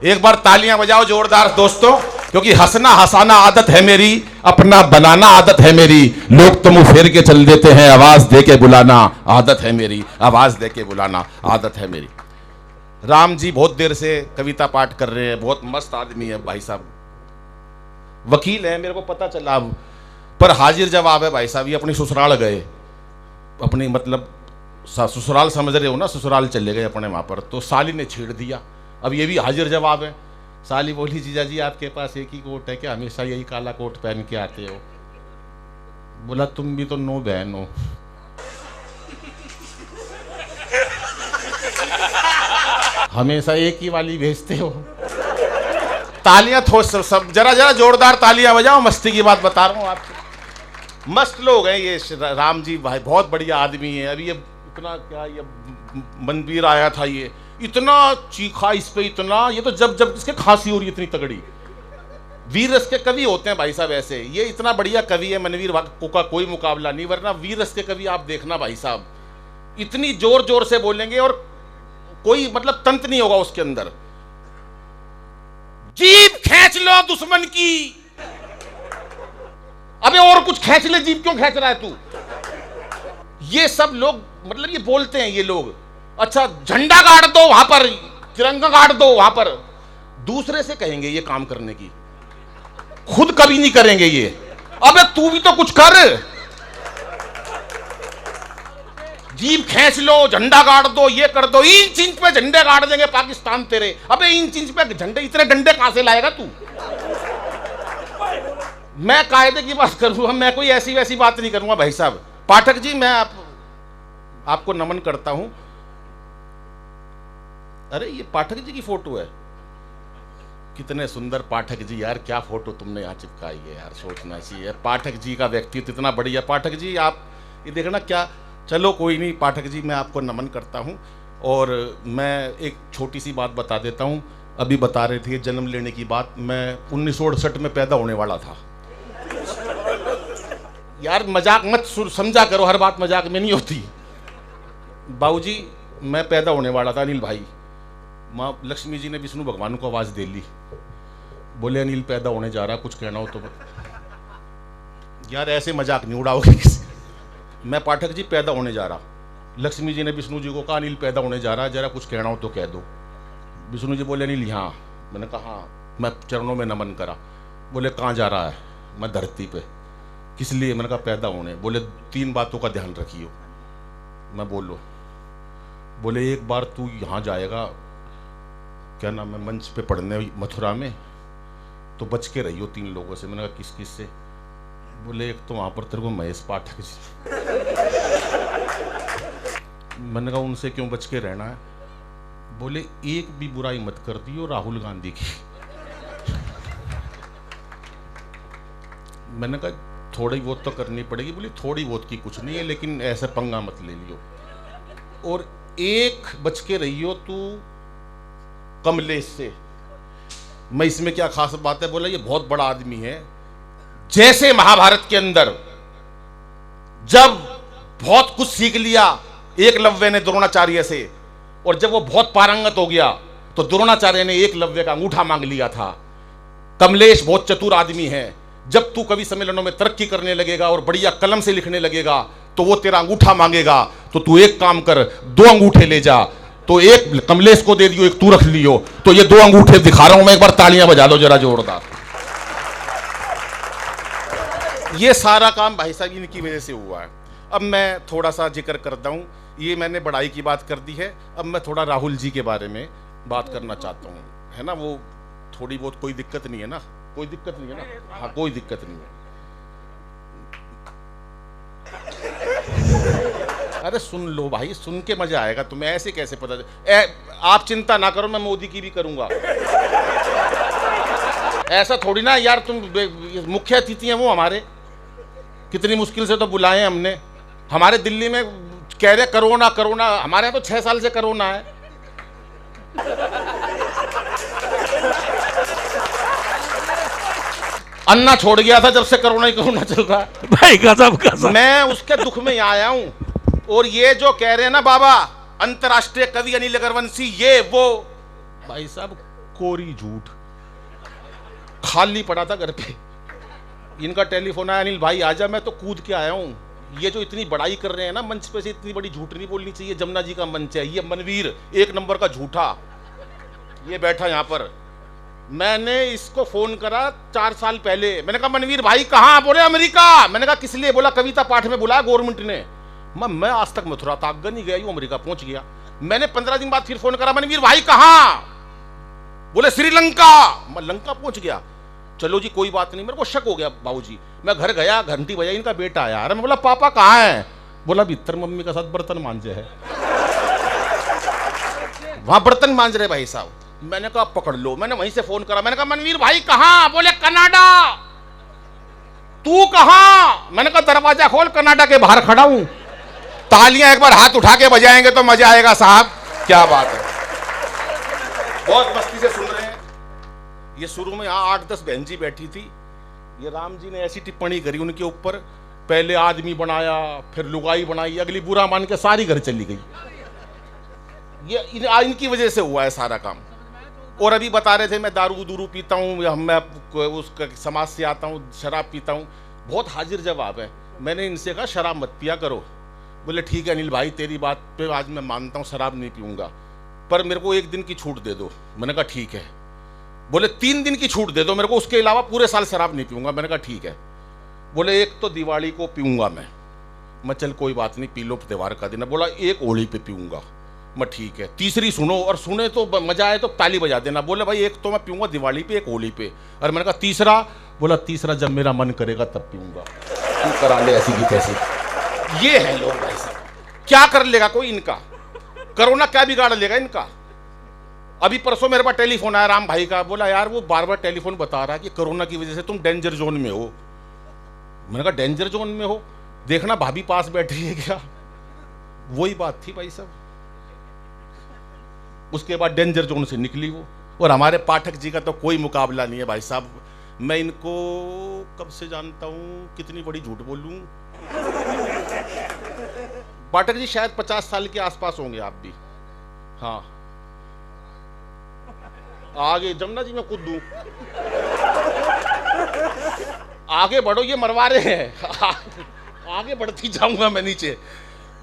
एक बार तालियां बजाओ जोरदार दोस्तों, क्योंकि हंसना हंसाना आदत है मेरी, अपना बनाना आदत है मेरी। लोग तो मुंह फेर के चल देते हैं, आवाज दे के बुलाना आदत है मेरी, आवाज दे के बुलाना आदत है मेरी। राम जी बहुत देर से कविता पाठ कर रहे हैं, बहुत मस्त आदमी है भाई साहब, वकील है मेरे को पता चला, पर हाजिर जवाब है भाई साहब। ये अपनी ससुराल गए, अपनी मतलब ससुराल समझ रहे हो ना, ससुराल चले गए अपने वहां पर, तो साली ने छेड़ दिया। अब ये भी हाजिर जवाब है। साली बोली जीजा जी आपके पास एक ही कोट है क्या, हमेशा यही काला कोट पहन के आते हो? बोला तुम भी तो नो बहन हो। हमेशा एक ही वाली भेजते हो। तालियां सब जरा जरा जोरदार तालियां बजाओ, मस्ती की बात बता रहा हूं आपको। मस्त लोग हैं ये राम जी भाई, बहुत बढ़िया आदमी है। अभी ये इतना क्या, ये मनवीर आया था, ये इतना चीखा इस पे, इतना, ये तो जब जब इसके खांसी हो रही है इतनी तगड़ी। वीर रस के कवि होते हैं भाई साहब ऐसे, ये इतना बढ़िया कवि है मनवीर का कोई मुकाबला नहीं, वरना वीर रस के कवि आप देखना भाई साहब, इतनी जोर जोर से बोलेंगे और कोई मतलब तंत्र नहीं होगा उसके अंदर। जीभ खींच लो दुश्मन की, अबे और कुछ खींच ले, जीभ क्यों खींच रहा है तू? ये सब लोग मतलब ये बोलते हैं ये लोग। अच्छा झंडा गाड़ दो वहां पर, तिरंगा गाड़ दो वहां पर, दूसरे से कहेंगे ये काम करने की, खुद कभी नहीं करेंगे ये। अबे तू भी तो कुछ कर, जीभ खींच लो, झंडा गाड़ दो, ये कर दो, इंच इंच पे झंडे गाड़ देंगे पाकिस्तान तेरे। अबे इंच इंच पे झंडे, इतने डंडे कहां से लाएगा तू? मैं कायदे की बात करूंगा, मैं कोई ऐसी वैसी बात नहीं करूंगा भाई साहब। पाठक जी मैं आपको नमन करता हूं। अरे ये पाठक जी की फोटो है, कितने सुंदर पाठक जी यार, क्या फोटो तुमने यहाँ चिपकाई है यार, सोचना चाहिए। पाठक जी का व्यक्तित्व इतना बढ़िया। पाठक जी आप ये देखना क्या, चलो कोई नहीं पाठक जी, मैं आपको नमन करता हूँ। और मैं एक छोटी सी बात बता देता हूँ, अभी बता रहे थे जन्म लेने की बात, मैं 1968 में पैदा होने वाला था यार, मजाक मत समझा करो, हर बात मजाक में नहीं होती। बाबूजी मैं पैदा होने वाला था अनिल भाई, माँ लक्ष्मी जी ने विष्णु भगवान को आवाज दे ली, बोले अनिल पैदा होने जा रहा, कुछ कहना हो तो। यार ऐसे मजाक नहीं उड़ाओगे किसी। मैं पाठक जी पैदा होने जा रहा, लक्ष्मी जी ने विष्णु जी को कहा अनिल पैदा होने जा रहा, जरा कुछ कहना हो तो कह दो। विष्णु जी बोले अनिल यहाँ। मैंने कहा हाँ। मैं चरणों में नमन करा। बोले कहाँ जा रहा है? मैं धरती पे। किस लिए? मैंने कहा पैदा होने। बोले 3 बातों का ध्यान रखियो। मैं बोलो। बोले एक बार तू यहाँ जाएगा, क्या नाम है, मंच पे पढ़ने मथुरा में, तो बच के रहियो 3 लोगों से। मैंने कहा किस किस से? बोले एक तो वहां पर तेरे को महेश पाठक जी। मैंने कहा उनसे क्यों बच के रहना है? बोले एक भी बुराई मत कर दियो राहुल गांधी की। मैंने कहा थोड़ी बहुत तो करनी पड़ेगी। बोली थोड़ी बहुत की कुछ नहीं है, लेकिन ऐसे पंगा मत ले लियो। और एक बच के रहियो तू कमलेश से। मैं इसमें क्या खास बात है? बोला ये बहुत बड़ा आदमी है। जैसे महाभारत के अंदर जब बहुत कुछ सीख लिया एकलव्य ने द्रोणाचार्य से, और जब वो बहुत पारंगत हो गया तो द्रोणाचार्य ने एकलव्य का अंगूठा मांग लिया था। कमलेश बहुत चतुर आदमी है। जब तू कवि सम्मेलनों में तरक्की करने लगेगा और बढ़िया कलम से लिखने लगेगा तो वो तेरा अंगूठा मांगेगा, तो तू एक काम कर, 2 अंगूठे ले जा, तो एक कमलेश को दे दियो, एक तू रख लियो। तो ये 2 अंगूठे दिखा रहा हूं मैं, एक बार तालियां बजा दो जरा जोरदार। ये सारा काम भाई साहब इनकी वजह से हुआ है। अब मैं थोड़ा सा जिक्र करता हूं, ये मैंने बड़ाई की बात कर दी है, अब मैं थोड़ा राहुल जी के बारे में बात करना चाहता हूं, है ना। वो थोड़ी बहुत कोई दिक्कत नहीं है ना, कोई दिक्कत नहीं है ना? हाँ कोई दिक्कत नहीं है। अरे सुन लो भाई, सुन के मजा आएगा तुम्हें, ऐसे कैसे पता आप चिंता ना करो, मैं मोदी की भी करूंगा। ऐसा थोड़ी ना यार, तुम मुख्य अतिथि हैं वो हमारे, कितनी मुश्किल से तो बुलाए हमने। हमारे दिल्ली में कह रहे कोरोना कोरोना, हमारे यहाँ तो 6 साल से कोरोना है। अन्ना छोड़ गया था जब से कोरोना ही कोरोना चल रहा है भाई, गजब। मैं उसके दुख में यहाँ आया हूं। और ये जो कह रहे हैं ना बाबा अंतर्राष्ट्रीय कवि अनिल अग्रवंशी, ये वो भाई साहब कोरी झूठ, खाली पड़ा था घर पे। इनका टेलीफोन आया, अनिल भाई आजा, मैं तो कूद के आया हूँ। ये जो इतनी बड़ाई कर रहे हैं ना मंच पे से, इतनी बड़ी झूठ नहीं बोलनी चाहिए। जमुना जी का मंच है, ये मनवीर एक नंबर का झूठा, ये बैठा यहाँ पर। मैंने इसको फोन करा 4 साल पहले, मैंने कहा मनवीर भाई कहाँ? बोले अमेरिका। मैंने कहा किस लिए? बोला कविता पाठ में बुलाया गवर्नमेंट ने। मैं आज तक मथुरा था, आगन नहीं गया, यूं अमेरिका पहुंच गया। मैंने 15 दिन बाद फिर फोन करा, मनवीर भाई कहाँ? बोले श्रीलंका। मैं लंका पहुंच गया। चलो जी कोई बात नहीं। मेरे को शक हो गया बाबूजी। मैं घर गया, घंटी बजाई, इनका बेटा आया। अरे मैं बोला पापा कहाँ है? बोला भीतर मम्मी के साथ बर्तन मांजे है। वहां बर्तन मांज रहे भाई साहब। मैंने कहा पकड़ लो। मैंने वहीं से फोन करा, मैंने कहा मनवीर भाई कहाँ? बोले कनाडा। तू कहाँ? मैंने कहा दरवाजा खोल, कनाडा के बाहर खड़ा हूं। तालियां एक बार हाथ उठा के बजाएंगे तो मजा आएगा साहब। क्या बात है, बहुत मस्ती से सुन रहे हैं। ये शुरू में यहाँ 8-10 बहन जी बैठी थी। ये राम जी ने ऐसी टिप्पणी करी उनके ऊपर, पहले आदमी बनाया फिर लुगाई बनाई, अगली बुरा मान के सारी घर चली गई। ये इनकी वजह से हुआ है सारा काम। और अभी बता रहे थे मैं दारू दूरू पीता हूँ, मैं उसका समाज से आता हूँ, शराब पीता हूँ। बहुत हाजिर जवाब है। मैंने इनसे कहा शराब मत पिया करो। बोले ठीक है अनिल भाई तेरी बात पे आज मैं मानता हूँ, शराब नहीं पीऊंगा, पर मेरे को 1 दिन की छूट दे दो। मैंने कहा ठीक है। बोले 3 दिन की छूट दे दो मेरे को, उसके अलावा पूरे साल शराब नहीं पीऊंगा। मैंने कहा ठीक है। बोले एक तो दिवाली को पीऊंगा मैं चल कोई बात नहीं पी लो, त्योहार का दिन है। बोला एक होली पे पीऊंगा। मैं ठीक है। तीसरी सुनो, और सुने तो मजा आए तो ताली बजा देना। बोले भाई एक तो मैं पीऊंगा दिवाली पे, एक होली पे। और मैंने कहा तीसरा? बोला तीसरा जब मेरा मन करेगा तब पीऊंगा। तू करा ले ऐसी की तैसी। ये है लोग भाई साहब। क्या कर लेगा कोई इनका? कोरोना क्या बिगाड़ लेगा इनका? अभी परसों मेरे पास टेलीफोन आया राम भाई का। बोला यार वो बार बार टेलीफोन बता रहा है कि कोरोना की वजह से तुम डेंजर जोन में हो। मैंने कहा डेंजर जोन में हो? देखना भाभी पास बैठी है क्या। वही बात थी भाई साहब। उसके बाद डेंजर जोन से निकली वो। और हमारे पाठक जी का तो कोई मुकाबला नहीं है भाई साहब। मैं इनको कब से जानता हूं, कितनी बड़ी झूठ बोलूं। पाठक जी शायद 50 साल के आसपास होंगे आप भी। हाँ आगे जमुना जी में कूद दूं, आगे बढ़ो, ये मरवा रहे हैं। आगे बढ़ती जाऊंगा मैं नीचे।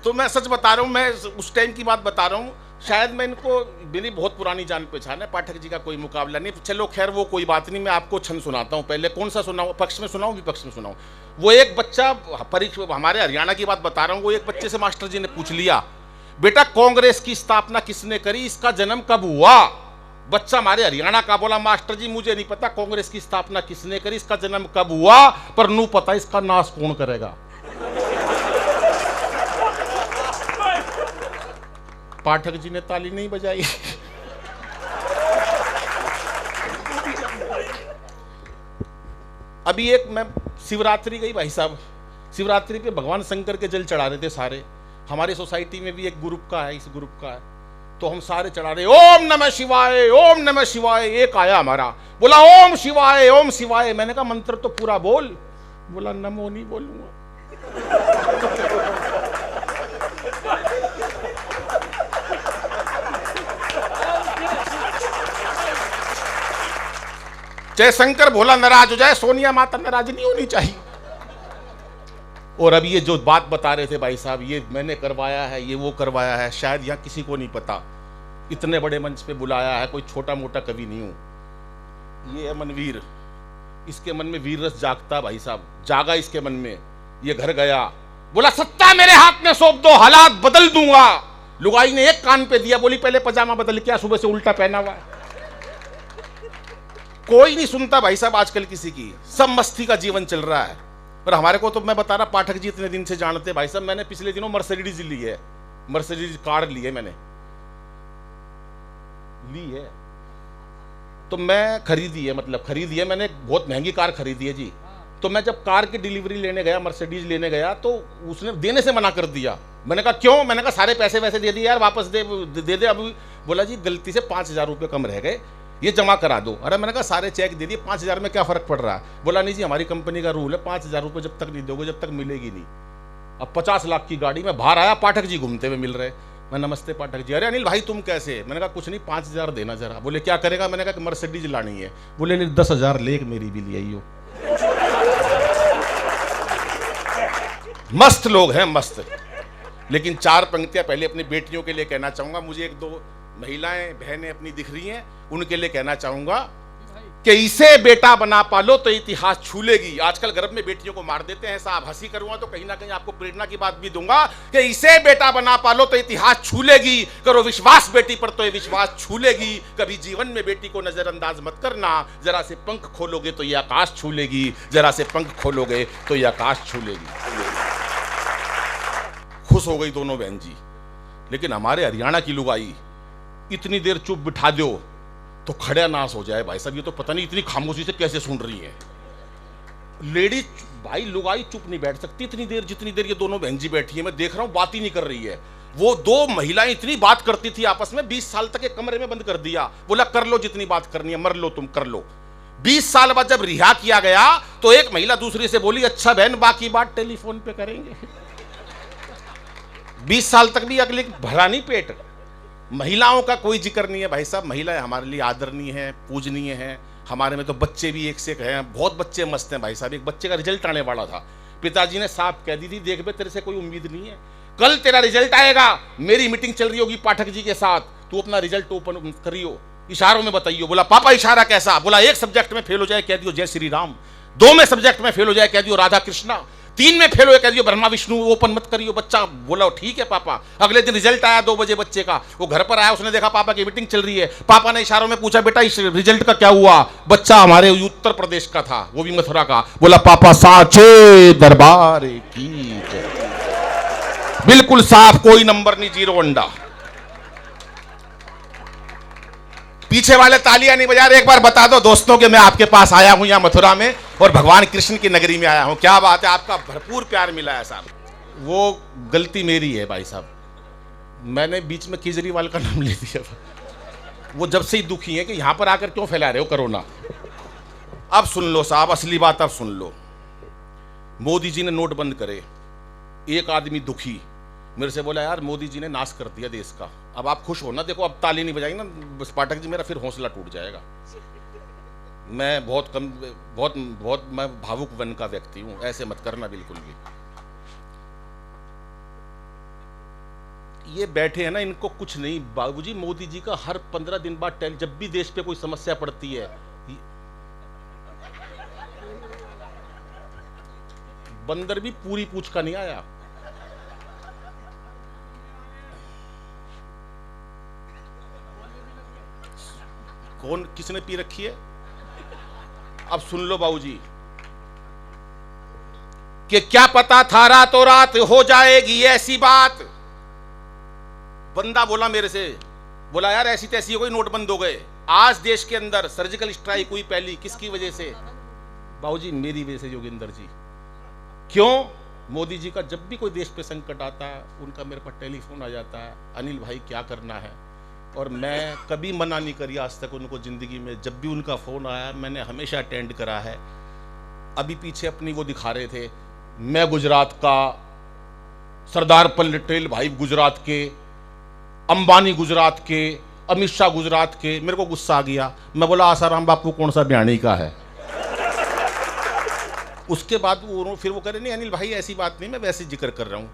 तो मैं सच बता रहा हूं, मैं उस टाइम की बात बता रहा हूं। शायद मैं इनको, मेरी बहुत पुरानी जान पहचान है, पाठक जी का कोई मुकाबला नहीं। चलो खैर वो कोई बात नहीं। मैं आपको छंद सुनाता हूं। पहले कौन सा सुनाऊं? पक्ष में सुनाऊं विपक्ष में सुनाऊं? वो एक बच्चा परीक्षा, हमारे हरियाणा की बात बता रहा हूं। वो एक बच्चे से मास्टर जी ने पूछ लिया, बेटा कांग्रेस की स्थापना किसने करी, इसका जन्म कब हुआ? बच्चा हमारे हरियाणा का बोला, मास्टर जी मुझे नहीं पता कांग्रेस की स्थापना किसने करी, इसका जन्म कब हुआ, पर नू पता इसका नाश कौन करेगा। पाठक जी ने ताली नहीं बजाई। अभी एक मैं शिवरात्रि गई भाई साहब। शिवरात्रि पे भगवान शंकर के जल चढ़ा रहे थे सारे। हमारी सोसाइटी में भी एक ग्रुप का है, इस ग्रुप का है, तो हम सारे चढ़ा रहे ओम नमः शिवाय, ओम नमः शिवाय। एक आया हमारा, बोला ओम शिवाय, ओम शिवाय। मैंने कहा मंत्र तो पूरा बोल। बोला नमो नहीं बोलूंगा। चाहे शंकर भोला नाराज हो जाए, सोनिया माता नाराज नहीं होनी चाहिए। और अब ये जो बात बता रहे थे भाई साहब, ये मैंने करवाया है, ये वो करवाया है, शायद यहाँ किसी को नहीं पता। इतने बड़े मंच पे बुलाया है, कोई छोटा मोटा कवि नहीं हूं। ये है मनवीर, इसके मन में वीर रस जागता भाई साहब, जागा इसके मन में। ये घर गया, बोला सत्ता मेरे हाथ में सौंप दो, हालात बदल दूंगा। लुगाई ने एक कान पे दिया, बोली पहले पजामा बदल, क्या सुबह से उल्टा पहना हुआ है। कोई नहीं सुनता भाई साहब आजकल किसी की, सब मस्ती का जीवन चल रहा है। पर हमारे को तो मैं बता रहा, पाठक जी इतने दिन से जानते भाई साहब। मैंने पिछले दिनों मर्सिडीज ली है, मर्सिडीज कार ली है, मैंने ली है। तो मैं खरीदी है, मतलब खरीदी है मैंने, बहुत महंगी कार खरीदी है जी। तो मैं जब कार की डिलीवरी लेने गया, मर्सिडीज लेने गया, तो उसने देने से मना कर दिया। मैंने कहा क्यों? मैंने कहा सारे पैसे वैसे दे दिए यार, वापस दे दे अभी। बोला जी गलती से 5,000 रुपये कम रह गए, ये जमा करा दो। अरे मैंने कहा सारे चेक दे दिए, 5,000 में क्या फर्क पड़ रहा है। बोला नहीं जी हमारी कंपनी का रूल है, 5,000 रुपये जब तक नहीं दोगे जब तक मिलेगी नहीं। अब 50 लाख की गाड़ी में बाहर आया, पाठक जी घूमते हुए मिल रहे। मैं नमस्ते पाठक जी। अरे अनिल भाई तुम कैसे? मैंने कहा कुछ नहीं, 5,000 देना जरा। बोले क्या करेगा? मैंने कहा कि मर्सिडीज लानी है। बोले नहीं 10,000 ले, मेरी भी ले आइयो। मस्त लोग हैं, मस्त। लेकिन 4 पंक्तियां पहले अपनी बेटियों के लिए कहना चाहूंगा। मुझे 1-2 महिलाएं बहनें अपनी दिख रही हैं, उनके लिए कहना चाहूंगा कि इसे बेटा बना पालो तो इतिहास छू लेगी। आजकल गर्भ में बेटियों को मार देते हैं साहब। हंसी करूंगा तो कहीं ना कहीं आपको प्रेरणा की बात भी दूंगा कि इसे बेटा बना पालो तो इतिहास छू लेगी। करो विश्वास बेटी पर तो ये विश्वास छू लेगी। कभी जीवन में बेटी को नजरअंदाज मत करना। जरा से पंख खोलोगे तो ये आकाश छू लेगी। जरा से पंख खोलोगे तो ये आकाश छू लेगी। खुश हो गई दोनों बहन जी। लेकिन हमारे हरियाणा की लुगाई इतनी देर चुप बिठा दो तो खड़ा नाश हो जाए भाई साहब। ये तो पता नहीं इतनी खामोशी से कैसे सुन रही है। लेडीज भाई लुगाई चुप नहीं बैठ सकती इतनी देर जितनी देर ये दोनों बहन जी बैठी है। मैं देख रहा हूं बात ही नहीं कर रही है। वो 2 महिलाएं इतनी बात करती थी आपस में, 20 साल तक एक कमरे में बंद कर दिया। बोला कर लो जितनी बात करनी है, मर लो तुम, कर लो। 20 साल बाद जब रिहा किया गया तो एक महिला दूसरी से बोली अच्छा बहन बाकी बात टेलीफोन पे करेंगे। 20 साल तक भी अगले भरा नहीं पेट। महिलाओं का कोई जिक्र नहीं है भाई साहब। महिलाएं हमारे लिए आदरणीय हैं, पूजनीय हैं। हमारे में तो बच्चे भी एक से एक हैं, बहुत बच्चे मस्त हैं भाई साहब। एक बच्चे का रिजल्ट आने वाला था, पिताजी ने साफ कह दी थी देख बे तेरे से कोई उम्मीद नहीं है, कल तेरा रिजल्ट आएगा। मेरी मीटिंग चल रही होगी पाठक जी के साथ, तू अपना रिजल्ट ओपन करियो, इशारों में बताइयो। बोला पापा इशारा कैसा? बोला 1 सब्जेक्ट में फेल हो जाए कह दियो जय श्री राम, 2 में सब्जेक्ट में फेल हो जाए कह दियो राधा कृष्णा, 3 में फेल हो कह दियो ब्रह्मा विष्णु, ओपन मत करियो। बच्चा बोला ठीक है पापा। अगले दिन रिजल्ट आया 2 बजे बच्चे का। वो घर पर आया, उसने देखा पापा की मीटिंग चल रही है। पापा ने इशारों में पूछा बेटा इस रिजल्ट का क्या हुआ? बच्चा हमारे उत्तर प्रदेश का था, वो भी मथुरा का। बोला पापा साचे दरबार की जय। बिल्कुल साफ, कोई नंबर नहीं, 0 अंडा। पीछे वाले तालियां नहीं बजा रहे। एक बार बता दो दोस्तों कि मैं आपके पास आया हूं यहाँ मथुरा में और भगवान कृष्ण की नगरी में आया हूं। क्या बात है, आपका भरपूर प्यार मिला है साहब। वो गलती मेरी है भाई साहब, मैंने बीच में केजरीवाल का नाम ले दिया था। वो जब से ही दुखी है कि यहां पर आकर क्यों फैला रहे हो कोरोना। अब सुन लो साहब, असली बात अब सुन लो। मोदी जी ने नोट बंद करे। एक आदमी दुखी मेरे से बोला यार मोदी जी ने नाश कर दिया देश का। अब आप खुश हो ना, देखो अब ताली नहीं बजाएंगे ना बस पाठक जी, मेरा फिर हौसला टूट जाएगा। मैं बहुत मैं भावुक वन का व्यक्ति हूं, ऐसे मत करना बिल्कुल भी। ये बैठे हैं ना, इनको कुछ नहीं। बाबूजी मोदी जी का हर 15 दिन बाद जब भी देश पे कोई समस्या पड़ती है, बंदर भी पूरी पूछ का नहीं आया। कौन किसने पी रखी है? अब सुन लो बाबूजी कि क्या पता था रातों रात हो जाएगी ऐसी बात। बंदा बोला मेरे से, बोला यार ऐसी तैसी हो गई, नोट बंद हो गए। आज देश के अंदर सर्जिकल स्ट्राइक हुई पहली, किसकी वजह से? बाबूजी मेरी वजह से योगेंद्र जी। क्यों? मोदी जी का जब भी कोई देश पे संकट आता है उनका मेरे पास टेलीफोन आ जाता है, अनिल भाई क्या करना है। और मैं कभी मना नहीं करी आज तक उनको जिंदगी में। जब भी उनका फोन आया मैंने हमेशा अटेंड करा है। अभी पीछे अपनी वो दिखा रहे थे, मैं गुजरात का, सरदार पटेल भाई गुजरात के, अंबानी गुजरात के, अमित शाह गुजरात के। मेरे को गुस्सा आ गया। मैं बोला आसाराम बापू कौन सा बयानी का है? उसके बाद फिर वो कह रहे नहीं अनिल भाई ऐसी बात नहीं, मैं वैसे जिक्र कर रहा हूं।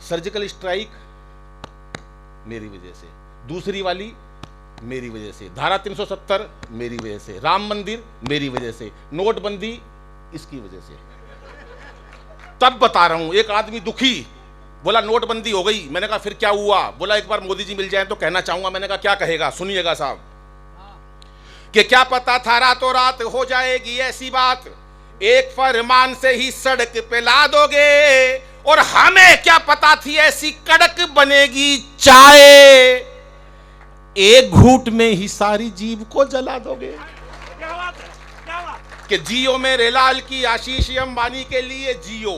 सर्जिकल स्ट्राइक मेरी वजह से, दूसरी वाली मेरी वजह से, धारा 370 मेरी वजह से, राम मंदिर मेरी वजह से, नोटबंदी इसकी वजह से। तब बता रहा हूं, एक आदमी दुखी बोला नोटबंदी हो गई। मैंने कहा फिर क्या हुआ? बोला एक बार मोदी जी मिल जाए तो कहना चाहूंगा। मैंने कहा क्या कहेगा? सुनिएगा साहब कि क्या पता था रातों रात हो जाएगी ऐसी बात, एक फरमान से ही सड़क पे ला दोगे, और हमें क्या पता थी ऐसी कड़क बनेगी चाय, एक घूंट में ही सारी जीभ को जला दोगे। क्या बात है, क्या बात कि जियो मेरे लाल की आशीष अंबानी के लिए जियो।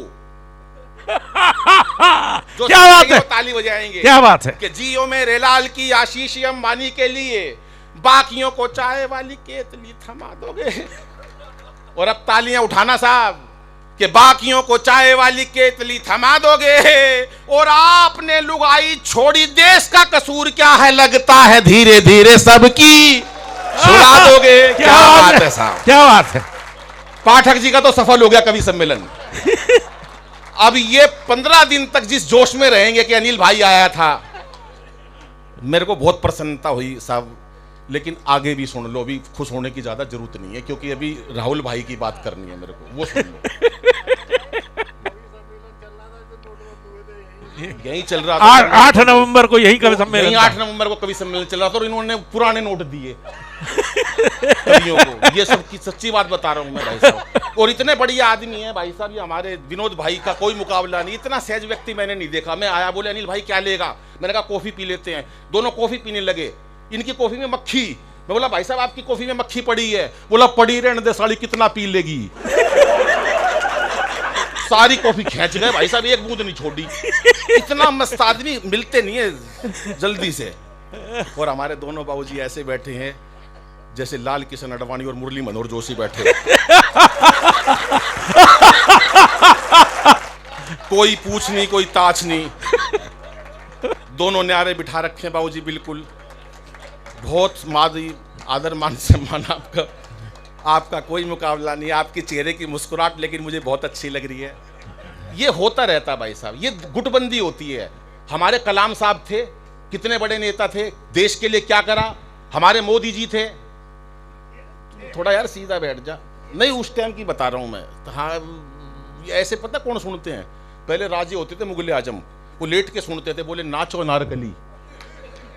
जो क्या बात है, ताली बजाएंगे। क्या बात है कि जियो मेरे लाल की आशीष अंबानी के लिए, बाकियों को चाय वाली केतली थमा दोगे। और अब तालियां उठाना साहब कि बाकियों को चाय वाली केतली थमा दोगे और आपने लुगाई छोड़ी, देश का कसूर क्या है, लगता है धीरे धीरे सबकी छुड़ा दोगे। क्या बात है साहब, क्या बात है। पाठक जी का तो सफल हो गया कवि सम्मेलन। अब ये 15 दिन तक जिस जोश में रहेंगे कि अनिल भाई आया था, मेरे को बहुत प्रसन्नता हुई साहब। लेकिन आगे भी सुन लो, अभी खुश होने की ज्यादा जरूरत नहीं है, क्योंकि अभी राहुल भाई की बात करनी है मेरे को, वो सुन लो। यही चल रहा था 8 नवंबर को यही कवि सम्मेलन, 8 नवंबर को कवि सम्मेलन चल रहा था और इन्होंने पुराने नोट दिए कवियों को। ये सब की सच्ची बात बता रहा हूं मैं भाई साहब। और इतने बढ़िया आदमी हैं भाई साहब, ये हमारे विनोद भाई का कोई मुकाबला नहीं। इतना सहज व्यक्ति मैंने नहीं देखा। मैं आया, बोले अनिल भाई क्या लेगा, मैंने कहा कॉफी पी लेते हैं। दोनों कॉफी पीने लगे। इनकी कॉफी में मक्खी, मैं बोला भाई साहब आपकी कॉफी में मक्खी पड़ी है। बोला पड़ी रहने दे साली, कितना पी लेगी। सारी कॉफी खींच गए भाई साहब, एक बूंद नहीं छोड़ी। इतना मस्त आदमी मिलते नहीं है जल्दी से। और हमारे दोनों बाबूजी ऐसे बैठे हैं जैसे लाल किशन अडवाणी और मुरली मनोहर जोशी बैठे। कोई पूछ नहीं, कोई ताछ नहीं, दोनों न्यारे बिठा रखे हैं बाबूजी बिल्कुल। बहुत मादी आदर मान सम्मान आपका, आपका कोई मुकाबला नहीं। आपके चेहरे की मुस्कुराहट लेकिन मुझे बहुत अच्छी लग रही है। ये होता रहता भाई साहब, ये गुटबंदी होती है। हमारे कलाम साहब थे, कितने बड़े नेता थे, देश के लिए क्या करा। हमारे मोदी जी थे, थोड़ा यार सीधा बैठ जा। नहीं उस टाइम की बता रहा हूं मैं। हाँ ऐसे पता कौन सुनते हैं, पहले राजे होते थे मुगल आजम, वो लेट के सुनते थे, बोले नाचो नारकली,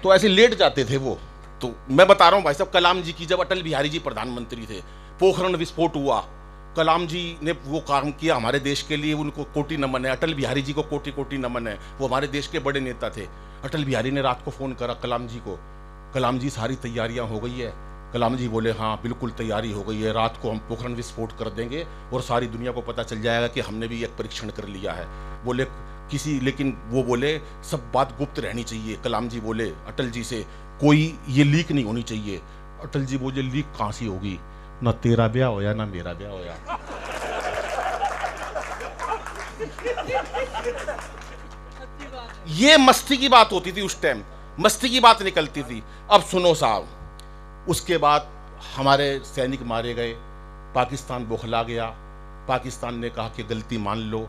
तो ऐसे लेट जाते थे वो। तो मैं बता रहा हूं भाई साहब, कलाम जी की जब अटल बिहारी जी प्रधानमंत्री थे, पोखरण विस्फोट हुआ, कलाम जी ने वो काम किया हमारे देश के लिए, उनको कोटि नमन है। अटल बिहारी जी को कोटि कोटि नमन है, वो हमारे देश के बड़े नेता थे। अटल बिहारी ने रात को फोन करा कलाम जी को, कलाम जी सारी तैयारियां हो गई है। कलाम जी बोले हाँ बिल्कुल तैयारी हो गई है, रात को हम पोखरण विस्फोट कर देंगे और सारी दुनिया को पता चल जाएगा कि हमने भी एक परीक्षण कर लिया है। बोले किसी, लेकिन वो बोले सब बात गुप्त रहनी चाहिए। कलाम जी बोले अटल जी से कोई ये लीक नहीं होनी चाहिए। अटल जी बोले लीक कहां सी होगी, ना तेरा ब्याह होया ना मेरा ब्याह होया। ये मस्ती की बात होती थी उस टाइम, मस्ती की बात निकलती थी। अब सुनो साहब, उसके बाद हमारे सैनिक मारे गए, पाकिस्तान बौखला गया। पाकिस्तान ने कहा कि गलती मान लो।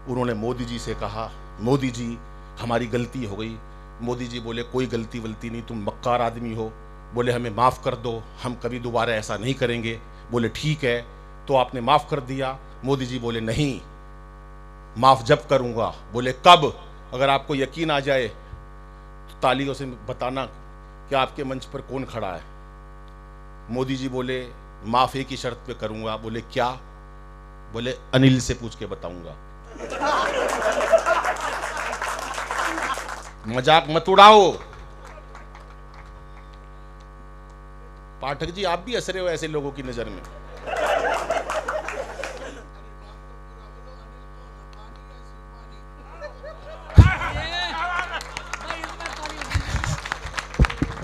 उन्होंने मोदी जी से कहा मोदी जी हमारी गलती हो गई। मोदी जी बोले कोई गलती वलती नहीं, तुम मक्कार आदमी हो। बोले हमें माफ़ कर दो, हम कभी दोबारा ऐसा नहीं करेंगे। बोले ठीक है, तो आपने माफ़ कर दिया। मोदी जी बोले नहीं, माफ़ जब करूँगा। बोले कब, अगर आपको यकीन आ जाए तो तालियों से बताना कि आपके मंच पर कौन खड़ा है। मोदी जी बोले माफ़ एक ही शर्त पे करूँगा। बोले क्या? बोले अनिल से पूछ के बताऊँगा। मजाक मत उड़ाओ। पाठक जी आप भी हंस रहे हो ऐसे लोगों की नजर में।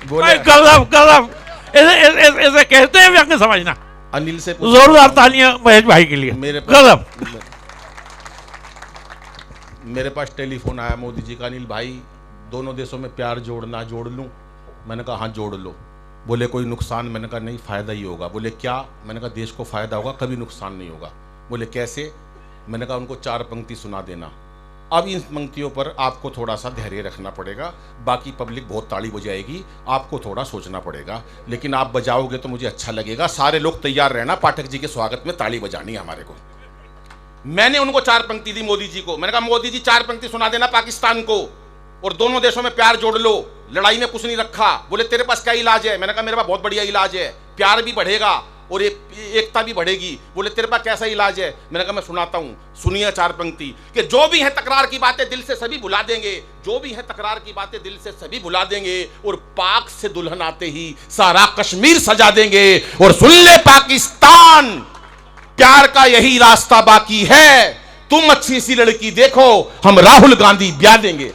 बोले गजब गजब, ऐसे कहते हैं व्यक्ति समझना। अनिल से जोरदार तालियां महेश भाई के लिए। गजब। मेरे पास टेलीफोन आया मोदी जी का, अनिल भाई दोनों देशों में प्यार जोड़ना, जोड़ लूं? मैंने कहा हाँ जोड़ लो। बोले कोई नुकसान? मैंने कहा नहीं, फ़ायदा ही होगा। बोले क्या? मैंने कहा देश को फ़ायदा होगा, कभी नुकसान नहीं होगा। बोले कैसे? मैंने कहा उनको 4 पंक्ति सुना देना। अब इन पंक्तियों पर आपको थोड़ा सा धैर्य रखना पड़ेगा, बाकी पब्लिक बहुत ताली बजाएगी, आपको थोड़ा सोचना पड़ेगा, लेकिन आप बजाओगे तो मुझे अच्छा लगेगा। सारे लोग तैयार रहना, पाठक जी के स्वागत में ताली बजानी है हमारे को। मैंने उनको 4 पंक्ति दी मोदी जी को। मैंने कहा मोदी जी 4 पंक्ति सुना देना पाकिस्तान को, और दोनों देशों में प्यार जोड़ लो, लड़ाई में कुछ नहीं रखा। बोले तेरे पास क्या इलाज है? मैंने कहा मेरे पास बहुत बढ़िया इलाज है, प्यार भी बढ़ेगा और एकता भी बढ़ेगी। बोले तेरे पास कैसा इलाज है? मैंने कहा मैं सुनाता हूं, सुनिए 4 पंक्ति कि जो भी है तकरार की बातें दिल से सभी भुला देंगे, जो भी है तकरार की बातें दिल से सभी भुला देंगे, और पाक से दुल्हन आते ही सारा कश्मीर सजा देंगे। और सुन ले पाकिस्तान, प्यार का यही रास्ता बाकी है, तुम अच्छी सी लड़की देखो, हम राहुल गांधी ब्याह देंगे।